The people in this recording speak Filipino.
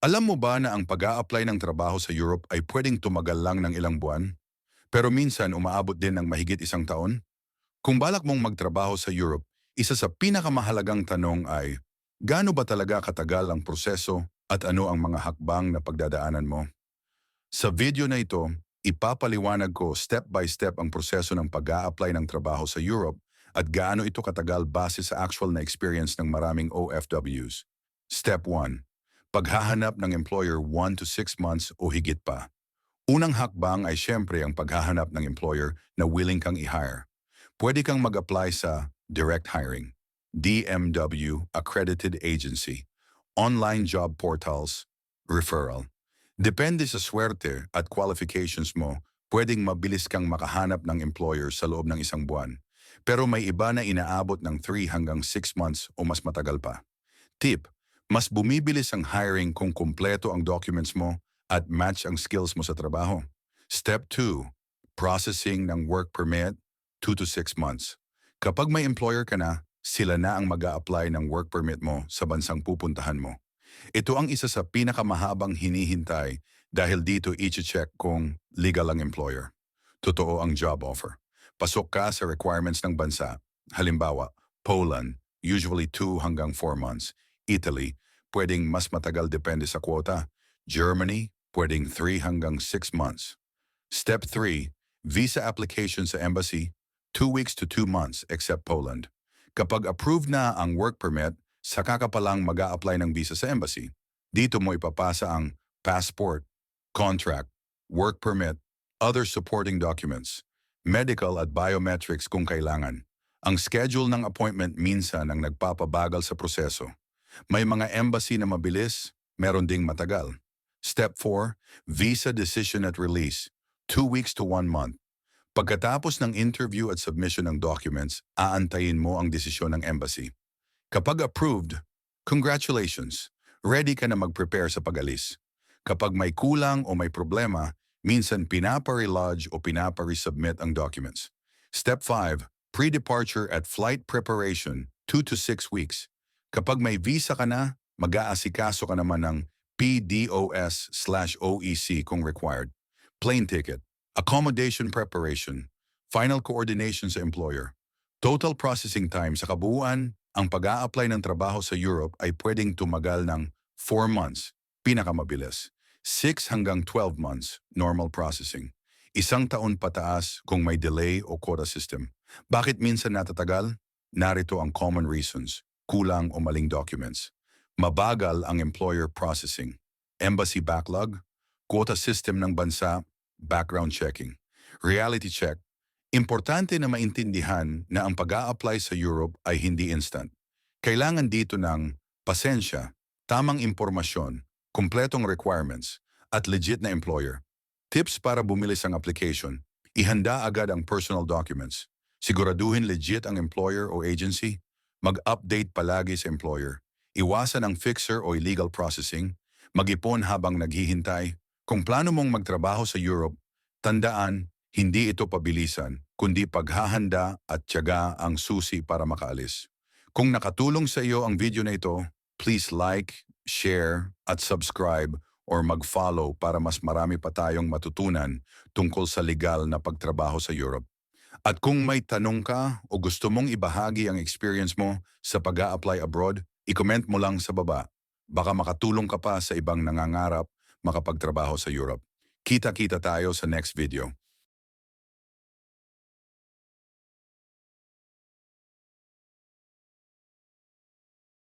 Alam mo ba na ang pag-a-apply ng trabaho sa Europe ay pwedeng tumagal lang ng ilang buwan? Pero minsan umaabot din ng mahigit isang taon? Kung balak mong magtrabaho sa Europe, isa sa pinakamahalagang tanong ay, gaano ba talaga katagal ang proseso at ano ang mga hakbang na pagdadaanan mo? Sa video na ito, ipapaliwanag ko step by step ang proseso ng pag-a-apply ng trabaho sa Europe at gaano ito katagal base sa actual na experience ng maraming OFWs. Step 1. Paghahanap ng employer 1 to 6 months o higit pa. Unang hakbang ay siyempre ang paghahanap ng employer na willing kang i-hire. Pwede kang mag-apply sa direct hiring, DMW accredited agency, online job portals, referral. Depende sa swerte at qualifications mo, pwedeng mabilis kang makahanap ng employer sa loob ng isang buwan. Pero may iba na inaabot ng 3 hanggang 6 months o mas matagal pa. Tip, mas bumibilis ang hiring kung kumpleto ang documents mo at match ang skills mo sa trabaho. Step 2, processing ng work permit 2 to 6 months. Kapag may employer ka na, sila na ang mag-a-apply ng work permit mo sa bansang pupuntahan mo. Ito ang isa sa pinakamahabang hinihintay dahil dito i-check kung legal ang employer. Totoo ang job offer. Pasok ka sa requirements ng bansa. Halimbawa, Poland, usually 2 hanggang 4 months. Italy, pwedeng mas matagal depende sa quota. Germany, pwedeng 3 hanggang 6 months. Step 3, visa application sa embassy, 2 weeks to 2 months except Poland. Kapag approved na ang work permit, saka ka palang mag-a-apply ng visa sa embassy. Dito mo ipapasa ang passport, contract, work permit, other supporting documents, medical at biometrics kung kailangan. Ang schedule ng appointment minsan ang nagpapabagal sa proseso. May mga embassy na mabilis, meron ding matagal. Step 4, visa decision at release, 2 weeks to 1 month. Pagkatapos ng interview at submission ng documents, aantayin mo ang desisyon ng embassy. Kapag approved, congratulations! Ready ka na mag-prepare sa pag-alis. Kapag may kulang o may problema, minsan pinapa-relodge o pinapa-resubmit ang documents. Step 5, pre-departure at flight preparation, 2 to 6 weeks. Kapag may visa ka na, mag-aasikaso ka naman ng PDOS/OEC kung required. Plane ticket, accommodation preparation, final coordination sa employer. Total processing time sa kabuuan, ang pag-a-apply ng trabaho sa Europe ay pwedeng tumagal ng 4 months, pinakamabilis. 6 hanggang 12 months, normal processing. 1 taon pataas kung may delay o quota system. Bakit minsan natatagal? Narito ang common reasons, kulang o maling documents. Mabagal ang employer processing. Embassy backlog, quota system ng bansa, background checking. Reality check. Importante na maintindihan na ang pag-a-apply sa Europe ay hindi instant. Kailangan dito ng pasensya, tamang impormasyon, kumpletong requirements, at legit na employer. Tips para bumilis ang application. Ihanda agad ang personal documents. Siguraduhin legit ang employer o agency. Mag-update palagi sa employer. Iwasan ang fixer o illegal processing. Mag-ipon habang naghihintay. Kung plano mong magtrabaho sa Europe, tandaan, hindi ito pabilisan, kundi paghahanda at tiyaga ang susi para makaalis. Kung nakatulong sa iyo ang video na ito, please like, share, at subscribe or mag-follow para mas marami pa tayong matutunan tungkol sa legal na pagtrabaho sa Europe. At kung may tanong ka o gusto mong ibahagi ang experience mo sa pag-a-apply abroad, i-comment mo lang sa baba. Baka makatulong ka pa sa ibang nangangarap makapagtrabaho sa Europe. Kita-kita tayo sa next video.